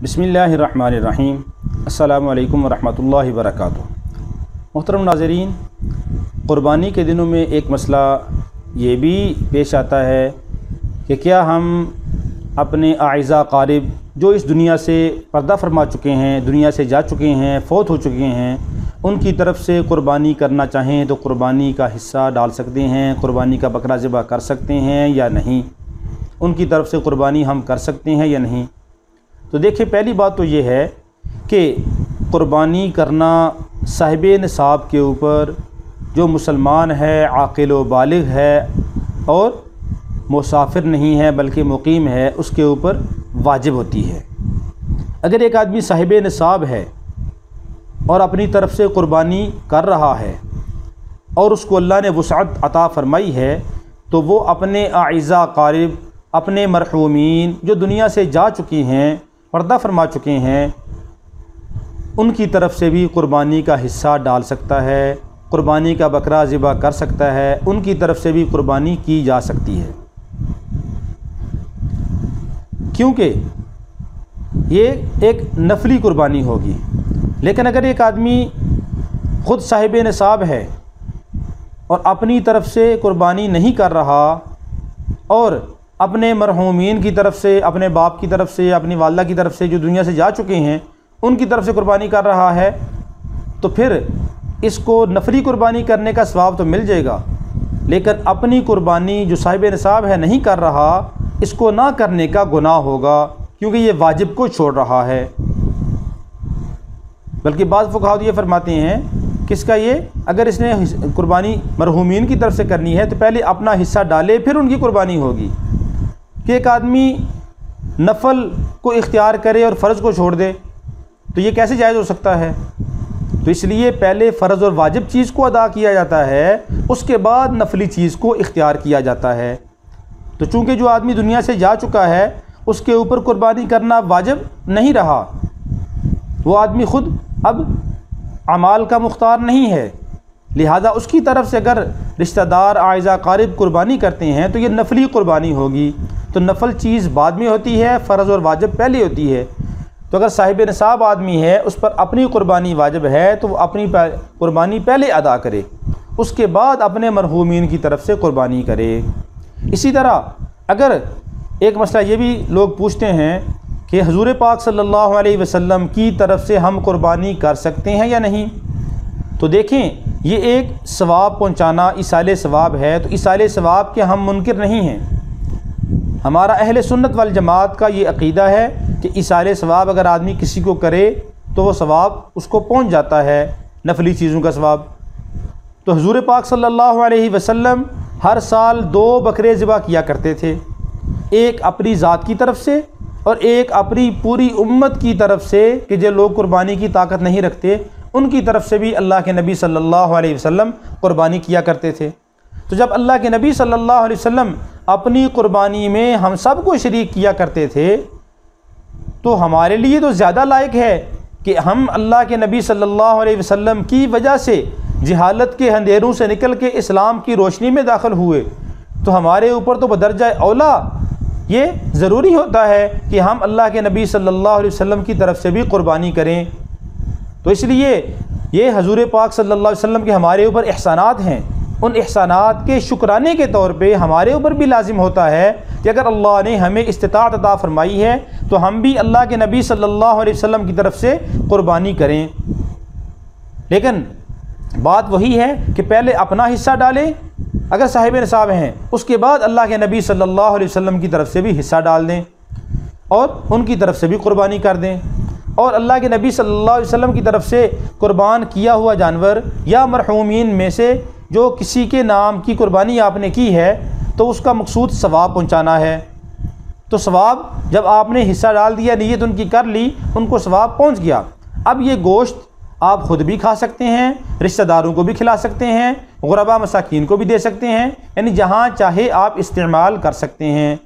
बिस्मिल्लाहिर्रहमानिर्रहीम। अस्सलामु अलैकुम वरहमतुल्लाहि वबरकातुहू। मुहतरम नाज़रीन, क़ुरबानी के दिनों में एक मसला ये भी पेश आता है कि क्या हम अपने आइज़ा क़ारिब जो इस दुनिया से पर्दा फरमा चुके हैं, दुनिया से जा चुके हैं, फ़ौत हो चुके हैं, उनकी तरफ से क़ुरबानी करना चाहें तो क़ुरबानी का हिस्सा डाल सकते हैं, क़ुरबानी का बकरा ज़िबा कर सकते हैं या नहीं, उनकी तरफ से क़ुरबानी हम कर सकते हैं या नहीं। तो देखिए, पहली बात तो ये है कि क़ुरबानी करना साहिब निसाब के ऊपर, जो मुसलमान है, आक़िल व बालिग़ है और मुसाफिर नहीं है बल्कि मुक़ीम है, उसके ऊपर वाजिब होती है। अगर एक आदमी साहिब निसाब है और अपनी तरफ से क़ुरबानी कर रहा है और उसको अल्लाह ने वुसअत अता फ़रमाई है, तो वो अपने आइज़ा क़ारिब, अपने मरहूमीन जो दुनिया से जा चुकी हैं, पर्दा फरमा चुके हैं, उनकी तरफ से भी क़ुरबानी का हिस्सा डाल सकता है, क़ुरबानी का बकरा ज़िबा कर सकता है, उनकी तरफ से भी क़ुरबानी की जा सकती है। क्योंकि ये एक नफली क़ुरबानी होगी। लेकिन अगर एक आदमी ख़ुद साहिब निसाब है और अपनी तरफ से क़ुरबानी नहीं कर रहा और अपने मरहूमीन की तरफ से, अपने बाप की तरफ से, अपनी वालदा की तरफ से जो दुनिया से जा चुके हैं, उनकी तरफ से क़ुरबानी कर रहा है, तो फिर इसको नफली क़ुरबानी करने का सवाब तो मिल जाएगा। लेकिन अपनी क़ुरबानी जो साहिब निसाब है नहीं कर रहा, इसको ना करने का गुनाह होगा, क्योंकि ये वाजिब को छोड़ रहा है। बल्कि बाज़ फ़ुक़हा ये फरमाते हैं कि इसका ये, अगर इसने क़ुरबानी मरहूमीन की तरफ से करनी है तो पहले अपना हिस्सा डाले, फिर उनकी क़ुरबानी होगी। कि एक आदमी नफल को इख्तियार करे और फ़र्ज़ को छोड़ दे, तो ये कैसे जायज़ हो सकता है? तो इसलिए पहले फ़र्ज़ और वाजिब चीज़ को अदा किया जाता है, उसके बाद नफली चीज़ को इख्तियार किया जाता है। तो चूँकि जो आदमी दुनिया से जा चुका है, उसके ऊपर क़ुरबानी करना वाजिब नहीं रहा, वो आदमी ख़ुद अब अमाल का मुख्तार नहीं है, लिहाजा उसकी तरफ से अगर रिश्तेदार, आइज़ा क़ारिब क़ुरबानी करते हैं तो ये नफली क़ुरबानी होगी। तो नफल चीज़ बाद में होती है, फ़र्ज़ और वाजिब पहले होती है। तो अगर साहिब निसाब आदमी है, उस पर अपनी क़ुरबानी वाजिब है, तो वो अपनी क़ुरबानी पहले अदा करे, उसके बाद अपने मरहूमीन की तरफ से क़ुरबानी करे। इसी तरह अगर एक मसला ये भी लोग पूछते हैं कि हुज़ूर पाक सल्लल्लाहु अलैहि वसल्लम की तरफ से हम क़ुरबानी कर सकते हैं या नहीं, तो देखें, ये एक सवाब पहुँचाना इसाले सवाब है, तो इसाले सवाब के हम मुनकिर नहीं हैं। हमारा अहले सुन्नत वल जमात का ये अक़ीदा है कि इसाले सवाब अगर आदमी किसी को करे तो वो सवाब उसको पहुँच जाता है, नफली चीज़ों का सवाब। तो हुज़ूर पाक सल्लल्लाहु अलैहि वसल्लम हर साल 2 बकरे ज़िबा किया करते थे, एक अपनी ज़ात की तरफ से और एक अपनी पूरी उम्मत की तरफ से, कि जो लोग क़ुरबानी की ताकत नहीं रखते उनकी तरफ से भी अल्लाह के नबी सल्लल्लाहु अलैहि वसल्लम क़ुरबानी किया करते थे। तो जब अल्लाह के नबी सल्लल्लाहु अलैहि वसल्लम अपनी क़ुरबानी में हम सब को शरीक किया करते थे, तो हमारे लिए तो ज़्यादा लायक है कि हम अल्लाह के नबी सल्लल्लाहु अलैहि वसल्लम की वजह से जहालत के अंधेरों से निकल के इस्लाम की रोशनी में दाखिल हुए, तो हमारे ऊपर तो बदरजा औला ये ज़रूरी होता है कि हम अल्लाह के नबी सल्लल्लाहु अलैहि वसल्लम की तरफ से भी क़ुरबानी करें। तो इसलिए ये हुज़ूर पाक सल्लल्लाहु अलैहि वसल्लम के हमारे ऊपर एहसानात हैं, उन एहसानात के शुक्राने के तौर पे हमारे ऊपर भी लाजिम होता है कि अगर अल्लाह ने हमें इस्तिताअत अता फ़रमाई है तो हम भी अल्लाह के नबी सल्लल्लाहु अलैहि वसल्लम की तरफ से क़ुरबानी करें। लेकिन बात वही है कि पहले अपना हिस्सा डालें अगर साहिब निसाब हैं, उसके बाद अल्लाह के नबी सल्लल्लाहु अलैहि वसल्लम की तरफ से भी हिस्सा डाल दें और उनकी तरफ से भी क़ुरबानी कर दें। और अल्लाह के नबी सल्लल्लाहु अलैहि वसल्लम की तरफ से क़ुरबान किया हुआ जानवर या मरहूमीन में से जो किसी के नाम की क़ुरबानी आपने की है, तो उसका मकसूद सवाब पहुँचाना है। तो सवाब जब आपने हिस्सा डाल दिया, नीयत उनकी कर ली, उनको सवाब पहुँच गया। अब ये गोश्त आप ख़ुद भी खा सकते हैं, रिश्तेदारों को भी खिला सकते हैं, गुरबा मसाकीन को भी दे सकते हैं, यानी जहाँ चाहे आप इस्तेमाल कर सकते हैं।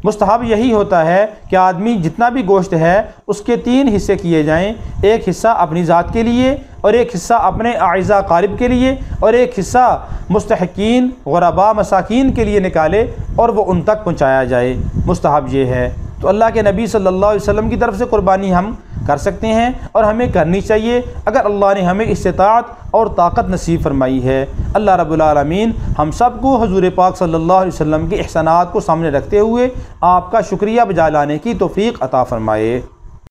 मुस्तहब यही होता है कि आदमी जितना भी गोश्त है उसके 3 हिस्से किए जाएं, एक हिस्सा अपनी ज़ात के लिए और एक हिस्सा अपने आइज़ा क़ारिब के लिए और एक हिस्सा मुस्तहक़ीन गुरबा मसाकीन के लिए निकाले और वो उन तक पहुँचाया जाए। मुस्तहब ये है। تو اللہ کے نبی صلی اللہ علیہ وسلم کی طرف سے قربانی ہم کر سکتے ہیں اور ہمیں کرنی چاہیے اگر اللہ نے ہمیں استطاعت اور طاقت نصیب فرمائی ہے۔ اللہ رب العالمین ہم سب کو حضور پاک صلی اللہ علیہ وسلم کے احسانات کو سامنے رکھتے ہوئے آپ کا شکریہ بجا لانے کی توفیق عطا فرمائے۔